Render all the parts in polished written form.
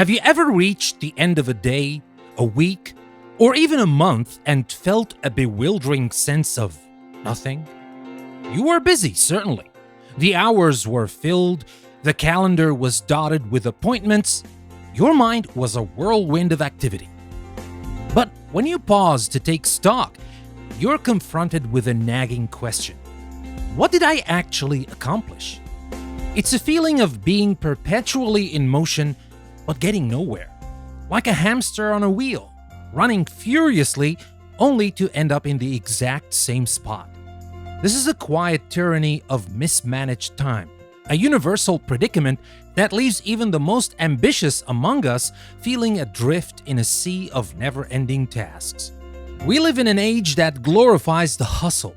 Have you ever reached the end of a day, a week, or even a month and felt a bewildering sense of nothing? You were busy, certainly. The hours were filled, the calendar was dotted with appointments, your mind was a whirlwind of activity. But when you pause to take stock, you're confronted with a nagging question. What did I actually accomplish? It's a feeling of being perpetually in motion but getting nowhere, like a hamster on a wheel, running furiously only to end up in the exact same spot. This is a quiet tyranny of mismanaged time, a universal predicament that leaves even the most ambitious among us feeling adrift in a sea of never-ending tasks. We live in an age that glorifies the hustle,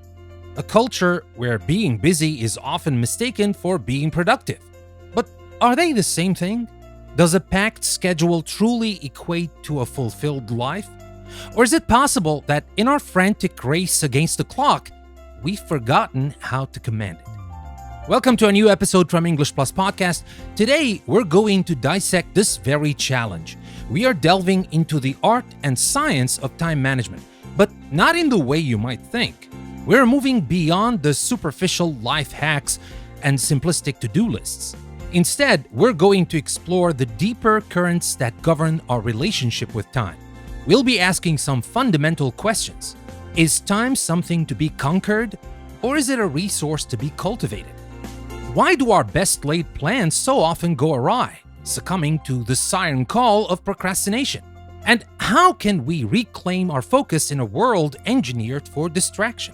a culture where being busy is often mistaken for being productive. But are they the same thing? Does a packed schedule truly equate to a fulfilled life? Or is it possible that in our frantic race against the clock, we've forgotten how to command it? Welcome to a new episode from English Plus Podcast. Today, we're going to dissect this very challenge. We are delving into the art and science of time management, but not in the way you might think. We're moving beyond the superficial life hacks and simplistic to-do lists. Instead, we're going to explore the deeper currents that govern our relationship with time. We'll be asking some fundamental questions. Is time something to be conquered, or is it a resource to be cultivated? Why do our best laid plans so often go awry, succumbing to the siren call of procrastination? And how can we reclaim our focus in a world engineered for distraction?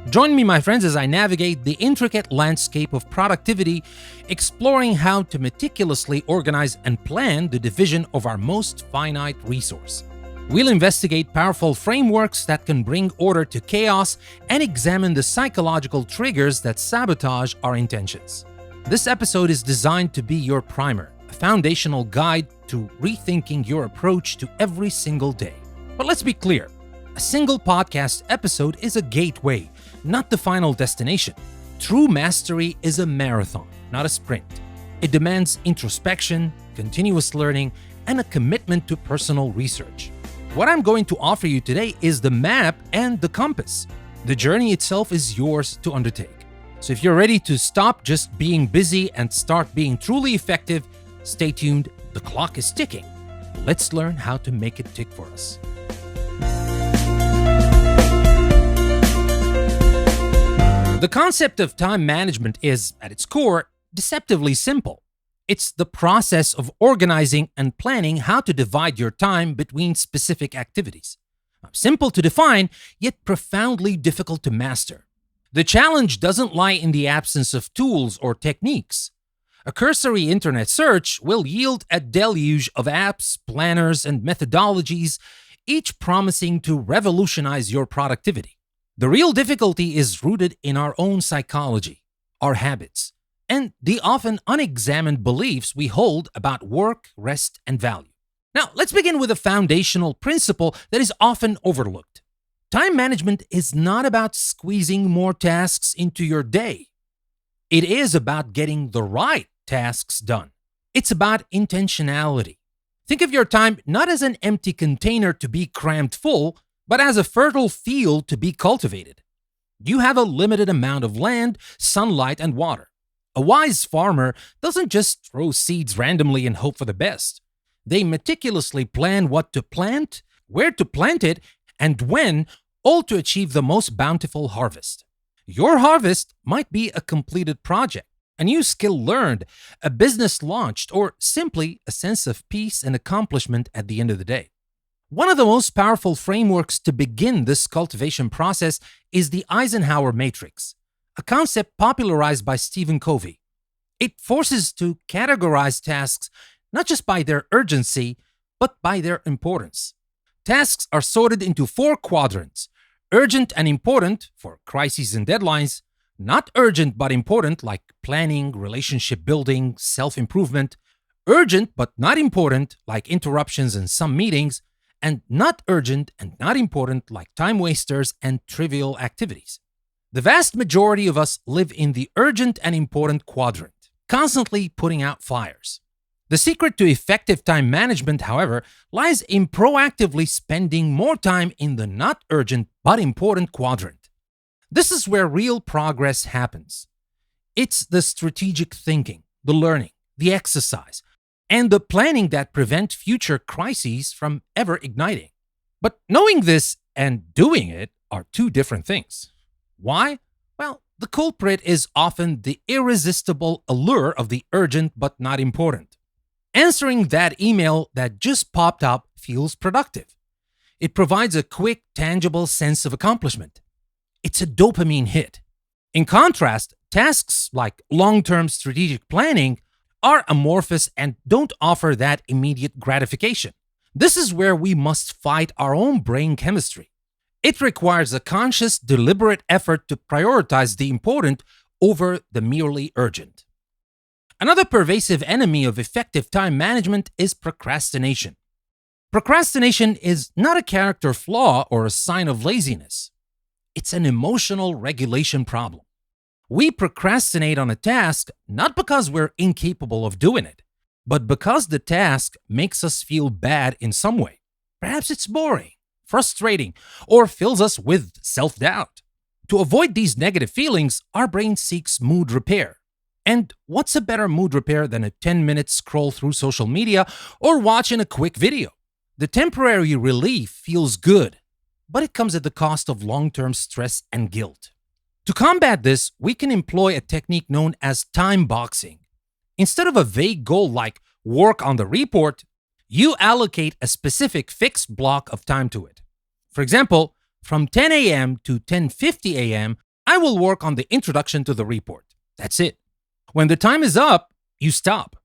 Join me, my friends, as I navigate the intricate landscape of productivity, exploring how to meticulously organize and plan the division of our most finite resource. We'll investigate powerful frameworks that can bring order to chaos and examine the psychological triggers that sabotage our intentions. This episode is designed to be your primer, a foundational guide to rethinking your approach to every single day. But let's be clear, a single podcast episode is a gateway, not the final destination. True mastery is a marathon, not a sprint. It demands introspection, continuous learning, and a commitment to personal research. What I'm going to offer you today is the map and the compass. The journey itself is yours to undertake. So if you're ready to stop just being busy and start being truly effective, stay tuned. The clock is ticking. Let's learn how to make it tick for us. The concept of time management is, at its core, deceptively simple. It's the process of organizing and planning how to divide your time between specific activities. Simple to define, yet profoundly difficult to master. The challenge doesn't lie in the absence of tools or techniques. A cursory internet search will yield a deluge of apps, planners, and methodologies, each promising to revolutionize your productivity. The real difficulty is rooted in our own psychology, our habits, and the often unexamined beliefs we hold about work, rest, and value. Now, let's begin with a foundational principle that is often overlooked. Time management is not about squeezing more tasks into your day. It is about getting the right tasks done. It's about intentionality. Think of your time not as an empty container to be crammed full, but as a fertile field to be cultivated. You have a limited amount of land, sunlight, and water. A wise farmer doesn't just throw seeds randomly and hope for the best. They meticulously plan what to plant, where to plant it, and when, all to achieve the most bountiful harvest. Your harvest might be a completed project, a new skill learned, a business launched, or simply a sense of peace and accomplishment at the end of the day. One of the most powerful frameworks to begin this cultivation process is the Eisenhower Matrix, a concept popularized by Stephen Covey. It forces to categorize tasks not just by their urgency, but by their importance. Tasks are sorted into 4 quadrants: urgent and important for crises and deadlines, not urgent but important like planning, relationship building, self-improvement, urgent but not important like interruptions and some meetings, and not urgent and not important like time wasters and trivial activities. The vast majority of us live in the urgent and important quadrant, constantly putting out fires. The secret to effective time management, however, lies in proactively spending more time in the not urgent but important quadrant. This is where real progress happens. It's the strategic thinking, the learning, the exercise, and the planning that prevent future crises from ever igniting. But knowing this and doing it are two different things. Why? Well, the culprit is often the irresistible allure of the urgent but not important. Answering that email that just popped up feels productive. It provides a quick, tangible sense of accomplishment. It's a dopamine hit. In contrast, tasks like long term strategic planning are amorphous and don't offer that immediate gratification. This is where we must fight our own brain chemistry. It requires a conscious, deliberate effort to prioritize the important over the merely urgent. Another pervasive enemy of effective time management is procrastination. Procrastination is not a character flaw or a sign of laziness. It's an emotional regulation problem. We procrastinate on a task not because we're incapable of doing it, but because the task makes us feel bad in some way. Perhaps it's boring, frustrating, or fills us with self-doubt. To avoid these negative feelings, our brain seeks mood repair. And what's a better mood repair than a 10-minute scroll through social media or watching a quick video? The temporary relief feels good, but it comes at the cost of long-term stress and guilt. To combat this, we can employ a technique known as timeboxing. Instead of a vague goal like work on the report, you allocate a specific fixed block of time to it. For example, from 10 a.m. to 10:50 a.m., I will work on the introduction to the report. That's it. When the time is up, you stop.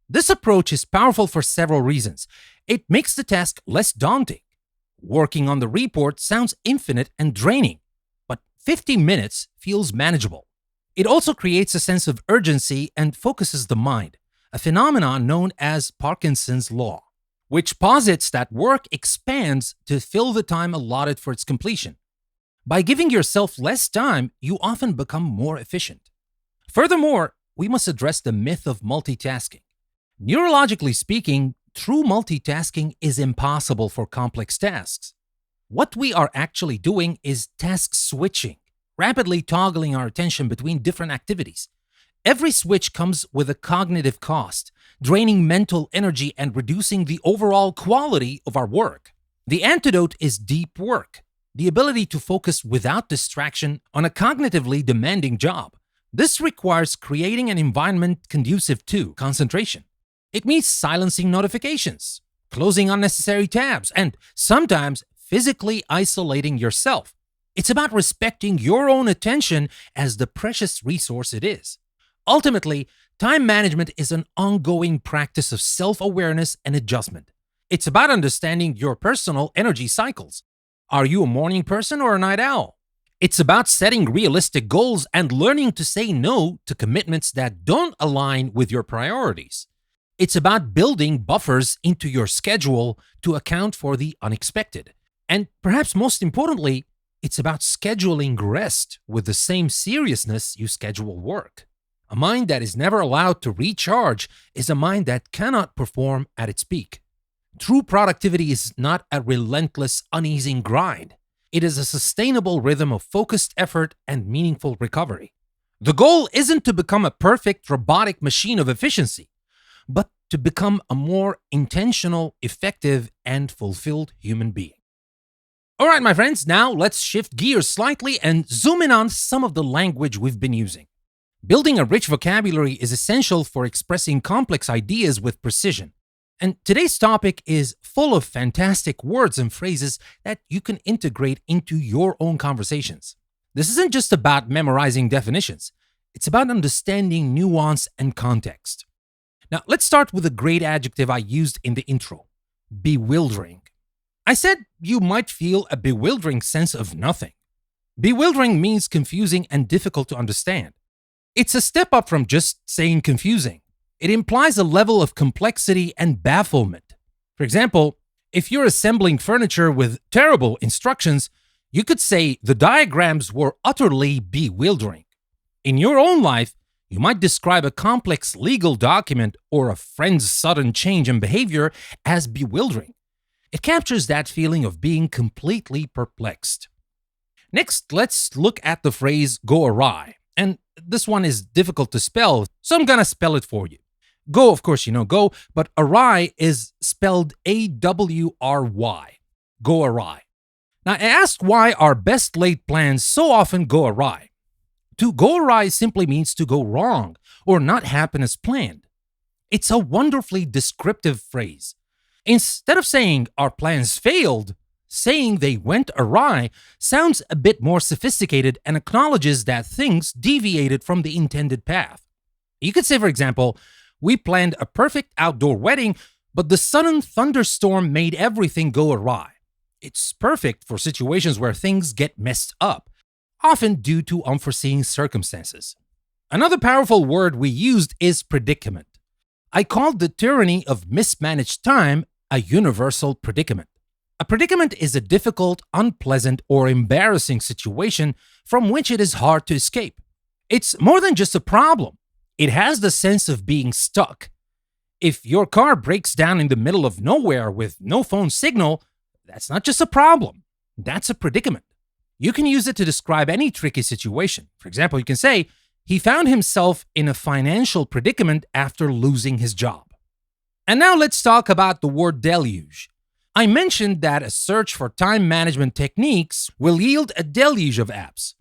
This approach is powerful for several reasons. It makes the task less daunting. Working on the report sounds infinite and draining, but 50 minutes feels manageable. It also creates a sense of urgency and focuses the mind, a phenomenon known as Parkinson's law, which posits that work expands to fill the time allotted for its completion. By giving yourself less time, you often become more efficient. Furthermore, we must address the myth of multitasking. Neurologically speaking, true multitasking is impossible for complex tasks. What we are actually doing is task switching, rapidly toggling our attention between different activities. Every switch comes with a cognitive cost, draining mental energy and reducing the overall quality of our work. The antidote is deep work, the ability to focus without distraction on a cognitively demanding job. This requires creating an environment conducive to concentration. It means silencing notifications, closing unnecessary tabs, and sometimes physically isolating yourself. It's about respecting your own attention as the precious resource it is. Ultimately, time management is an ongoing practice of self-awareness and adjustment. It's about understanding your personal energy cycles. Are you a morning person or a night owl? It's about setting realistic goals and learning to say no to commitments that don't align with your priorities. It's about building buffers into your schedule to account for the unexpected. And perhaps most importantly, it's about scheduling rest with the same seriousness you schedule work. A mind that is never allowed to recharge is a mind that cannot perform at its peak. True productivity is not a relentless, uneasing grind. It is a sustainable rhythm of focused effort and meaningful recovery. The goal isn't to become a perfect robotic machine of efficiency, but to become a more intentional, effective, and fulfilled human being. All right, my friends, now let's shift gears slightly and zoom in on some of the language we've been using. Building a rich vocabulary is essential for expressing complex ideas with precision. And today's topic is full of fantastic words and phrases that you can integrate into your own conversations. This isn't just about memorizing definitions. It's about understanding nuance and context. Now, let's start with a great adjective I used in the intro: bewildering. I said you might feel a bewildering sense of nothing. Bewildering means confusing and difficult to understand. It's a step up from just saying confusing. It implies a level of complexity and bafflement. For example, if you're assembling furniture with terrible instructions, you could say the diagrams were utterly bewildering. In your own life, You might describe a complex legal document or a friend's sudden change in behavior as bewildering. It captures that feeling of being completely perplexed. Next, let's look at the phrase go awry. And this one is difficult to spell, so I'm gonna spell it for you. Go, of course, you know go, but awry is spelled A-W-R-Y. Go awry. Now, I asked why our best laid plans so often go awry. To go awry simply means to go wrong or not happen as planned. It's a wonderfully descriptive phrase. Instead of saying our plans failed, saying they went awry sounds a bit more sophisticated and acknowledges that things deviated from the intended path. You could say, for example, we planned a perfect outdoor wedding, but the sudden thunderstorm made everything go awry. It's perfect for situations where things get messed up, often due to unforeseen circumstances. Another powerful word we used is predicament. I called the tyranny of mismanaged time a universal predicament. A predicament is a difficult, unpleasant, or embarrassing situation from which it is hard to escape. It's more than just a problem. It has the sense of being stuck. If your car breaks down in the middle of nowhere with no phone signal, that's not just a problem. That's a predicament. You can use it to describe any tricky situation. For example, you can say, he found himself in a financial predicament after losing his job. And now let's talk about the word deluge. I mentioned that a search for time management techniques will yield a deluge of apps.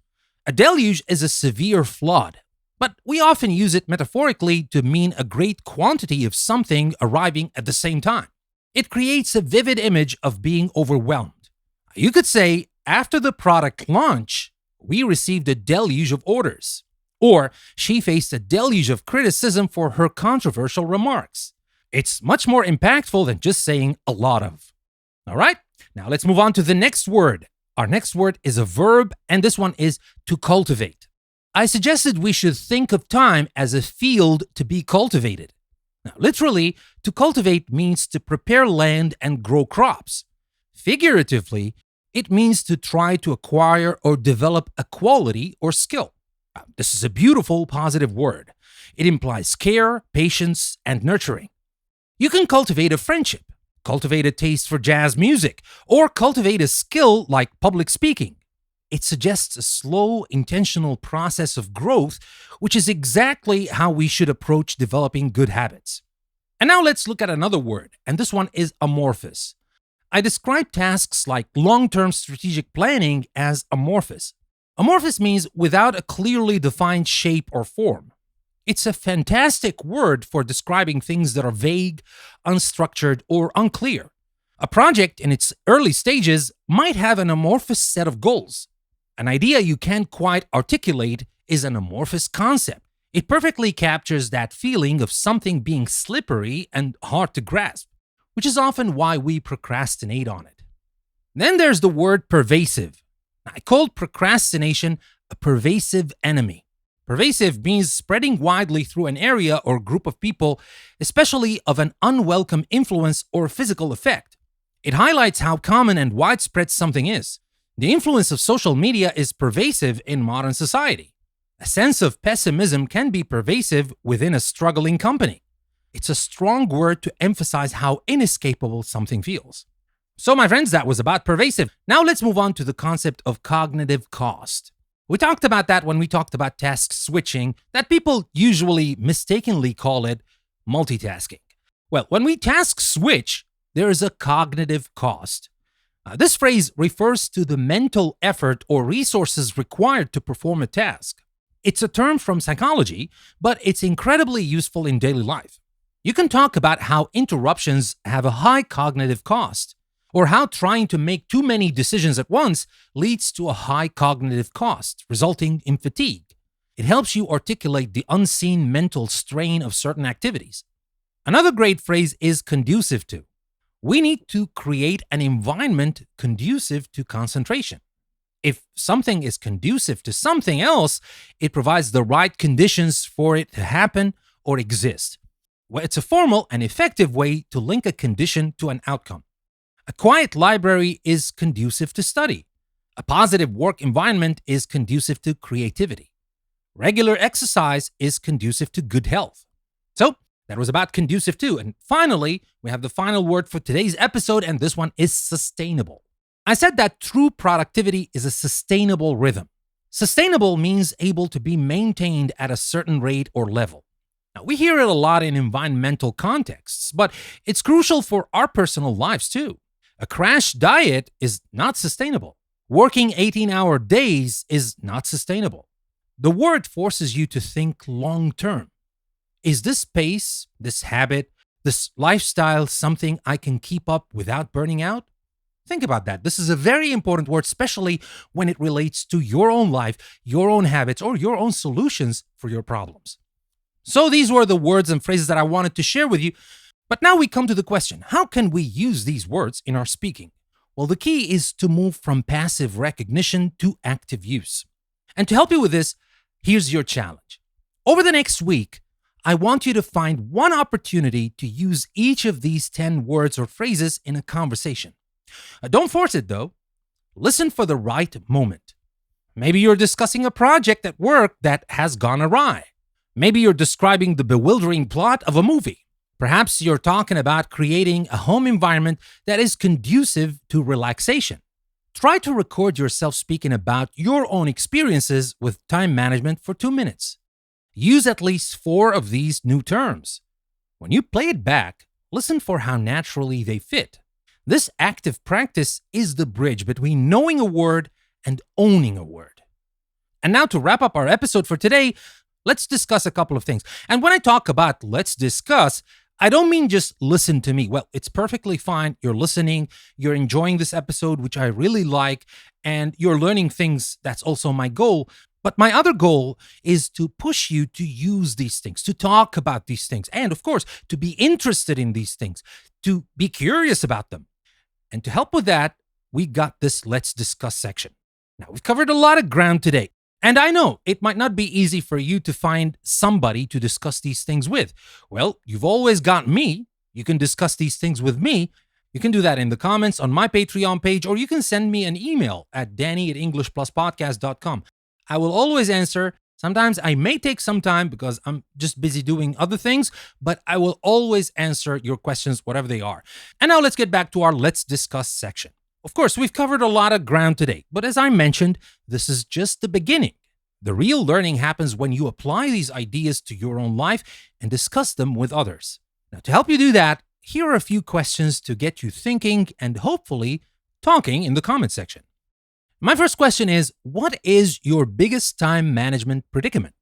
A deluge is a severe flood, but we often use it metaphorically to mean a great quantity of something arriving at the same time. It creates a vivid image of being overwhelmed. You could say, after the product launch, we received a deluge of orders. Or she faced a deluge of criticism for her controversial remarks. It's much more impactful than just saying a lot of. All right, now let's move on to the next word. Our next word is a verb, and this one is to cultivate. I suggested we should think of time as a field to be cultivated. Now, literally, to cultivate means to prepare land and grow crops. Figuratively, it means to try to acquire or develop a quality or skill. This is a beautiful, positive word. It implies care, patience, and nurturing. You can cultivate a friendship, cultivate a taste for jazz music, or cultivate a skill like public speaking. It suggests a slow, intentional process of growth, which is exactly how we should approach developing good habits. And now let's look at another word, and this one is amorphous. I describe tasks like long-term strategic planning as amorphous. Amorphous means without a clearly defined shape or form. It's a fantastic word for describing things that are vague, unstructured, or unclear. A project in its early stages might have an amorphous set of goals. An idea you can't quite articulate is an amorphous concept. It perfectly captures that feeling of something being slippery and hard to grasp, which is often why we procrastinate on it. Then there's the word pervasive. I called procrastination a pervasive enemy. Pervasive means spreading widely through an area or group of people, especially of an unwelcome influence or physical effect. It highlights how common and widespread something is. The influence of social media is pervasive in modern society. A sense of pessimism can be pervasive within a struggling company. It's a strong word to emphasize how inescapable something feels. So, my friends, that was about pervasive. Now let's move on to the concept of cognitive cost. We talked about that when we talked about task switching, that people usually mistakenly call it multitasking. Well, when we task switch, there is a cognitive cost. This phrase refers to the mental effort or resources required to perform a task. It's a term from psychology, but it's incredibly useful in daily life. You can talk about how interruptions have a high cognitive cost, or how trying to make too many decisions at once leads to a high cognitive cost, resulting in fatigue. It helps you articulate the unseen mental strain of certain activities. Another great phrase is conducive to. We need to create an environment conducive to concentration. If something is conducive to something else, it provides the right conditions for it to happen or exist. Well, it's a formal and effective way to link a condition to an outcome. A quiet library is conducive to study. A positive work environment is conducive to creativity. Regular exercise is conducive to good health. So, that was about conducive too. And finally, we have the final word for today's episode, and this one is sustainable. I said that true productivity is a sustainable rhythm. Sustainable means able to be maintained at a certain rate or level. Now, we hear it a lot in environmental contexts, but it's crucial for our personal lives too. A crash diet is not sustainable. Working 18-hour days is not sustainable. The word forces you to think long term. Is this pace, this habit, this lifestyle something I can keep up without burning out? Think about that. This is a very important word, especially when it relates to your own life, your own habits, or your own solutions for your problems. So these were the words and phrases that I wanted to share with you. But now we come to the question, how can we use these words in our speaking? Well, the key is to move from passive recognition to active use. And to help you with this, here's your challenge. Over the next week, I want you to find one opportunity to use each of these 10 words or phrases in a conversation. Don't force it though. Listen for the right moment. Maybe you're discussing a project at work that has gone awry. Maybe you're describing the bewildering plot of a movie. Perhaps you're talking about creating a home environment that is conducive to relaxation. Try to record yourself speaking about your own experiences with time management for 2 minutes. Use at least 4 of these new terms. When you play it back, listen for how naturally they fit. This active practice is the bridge between knowing a word and owning a word. And now to wrap up our episode for today, let's discuss a couple of things. And when I talk about let's discuss, I don't mean just listen to me. Well, it's perfectly fine. You're listening, you're enjoying this episode, which I really like, and you're learning things. That's also my goal. But my other goal is to push you to use these things, to talk about these things, and of course, to be interested in these things, to be curious about them. And to help with that, we got this Let's Discuss section. Now, we've covered a lot of ground today. And I know it might not be easy for you to find somebody to discuss these things with. Well, you've always got me. You can discuss these things with me. You can do that in the comments on my Patreon page, or you can send me an email at danny@englishpluspodcast.com. I will always answer. Sometimes I may take some time because I'm just busy doing other things, but I will always answer your questions, whatever they are. And now let's get back to our Let's Discuss section. Of course, we've covered a lot of ground today, but as I mentioned, this is just the beginning. The real learning happens when you apply these ideas to your own life and discuss them with others. Now, to help you do that, here are a few questions to get you thinking and hopefully talking in the comment section. My first question is, what is your biggest time management predicament?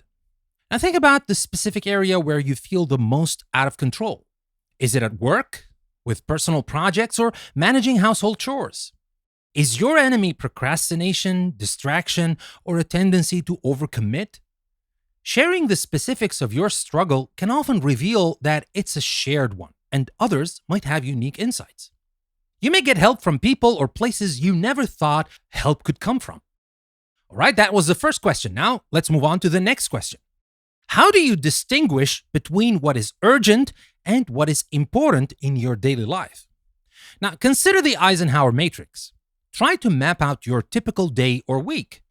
Now think about the specific area where you feel the most out of control. Is it at work, with personal projects, or managing household chores? Is your enemy procrastination, distraction, or a tendency to overcommit? Sharing the specifics of your struggle can often reveal that it's a shared one, and others might have unique insights. You may get help from people or places you never thought help could come from. All right, that was the first question. Now, let's move on to the next question. How do you distinguish between what is urgent and what is important in your daily life? Now, consider the Eisenhower Matrix. Try to map out your typical day or week.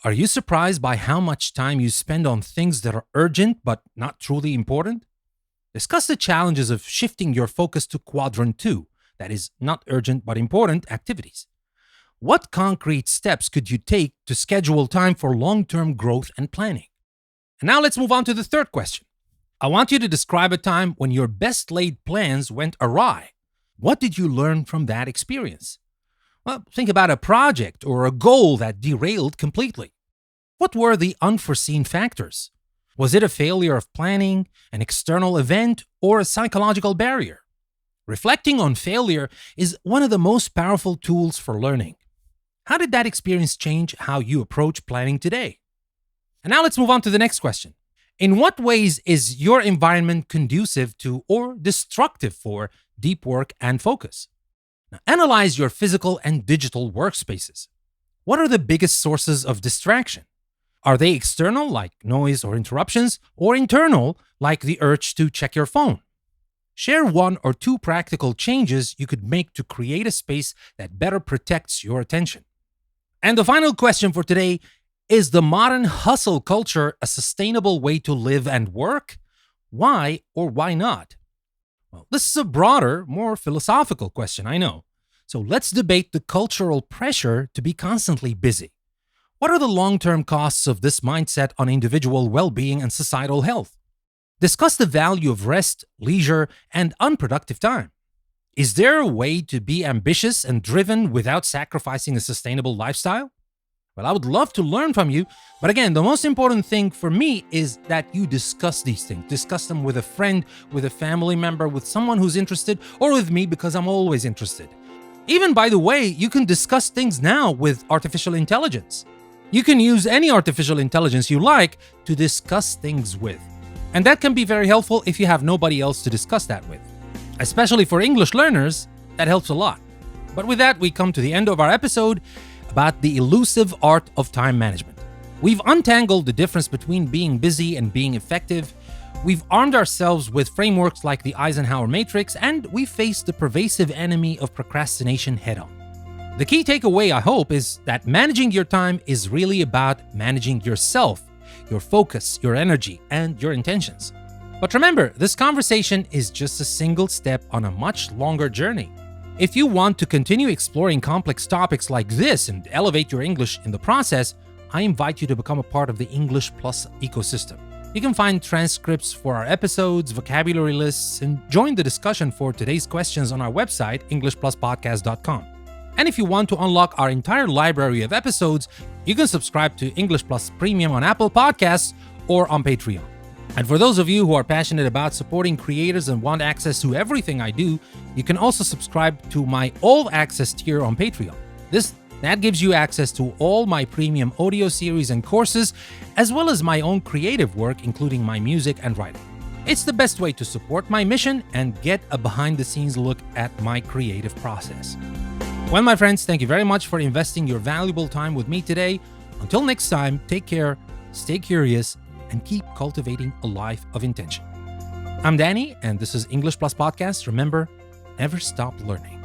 Are you surprised by how much time you spend on things that are urgent but not truly important? Discuss the challenges of shifting your focus to quadrant 2, that is, not urgent but important activities. What concrete steps could you take to schedule time for long-term growth and planning? And now let's move on to the third question. I want you to describe a time when your best laid plans went awry. What did you learn from that experience? Well, think about a project or a goal that derailed completely. What were the unforeseen factors? Was it a failure of planning, an external event, or a psychological barrier? Reflecting on failure is one of the most powerful tools for learning. How did that experience change how you approach planning today? And now let's move on to the next question. In what ways is your environment conducive to or destructive for deep work and focus? Now, analyze your physical and digital workspaces. What are the biggest sources of distraction? Are they external, like noise or interruptions, or internal, like the urge to check your phone? Share 1 or 2 practical changes you could make to create a space that better protects your attention. And the final question for today, Is the modern hustle culture a sustainable way to live and work? Why or why not? Well, this is a broader, more philosophical question, I know. So let's debate the cultural pressure to be constantly busy. What are the long-term costs of this mindset on individual well-being and societal health? Discuss the value of rest, leisure, and unproductive time. Is there a way to be ambitious and driven without sacrificing a sustainable lifestyle? Well, I would love to learn from you, but again, the most important thing for me is that you discuss these things. Discuss them with a friend, with a family member, with someone who's interested, or with me because I'm always interested. Even, by the way, you can discuss things now with artificial intelligence. You can use any artificial intelligence you like to discuss things with. And that can be very helpful if you have nobody else to discuss that with. Especially for English learners, that helps a lot. But with that, we come to the end of our episode about the elusive art of time management. We've untangled the difference between being busy and being effective. We've armed ourselves with frameworks like the Eisenhower Matrix, and we faced the pervasive enemy of procrastination head-on. The key takeaway, I hope, is that managing your time is really about managing yourself, your focus, your energy, and your intentions. But remember, this conversation is just a single step on a much longer journey. If you want to continue exploring complex topics like this and elevate your English in the process, I invite you to become a part of the English Plus ecosystem. You can find transcripts for our episodes, vocabulary lists, and join the discussion for today's questions on our website, englishpluspodcast.com. And if you want to unlock our entire library of episodes, you can subscribe to English Plus Premium on Apple Podcasts or on Patreon. And for those of you who are passionate about supporting creators and want access to everything I do, you can also subscribe to my All Access tier on Patreon. That gives you access to all my premium audio series and courses, as well as my own creative work, including my music and writing. It's the best way to support my mission and get a behind-the-scenes look at my creative process. Well, my friends, thank you very much for investing your valuable time with me today. Until next time, take care, stay curious, and keep cultivating a life of intention. I'm Danny, and this is English Plus Podcast. Remember, never stop learning.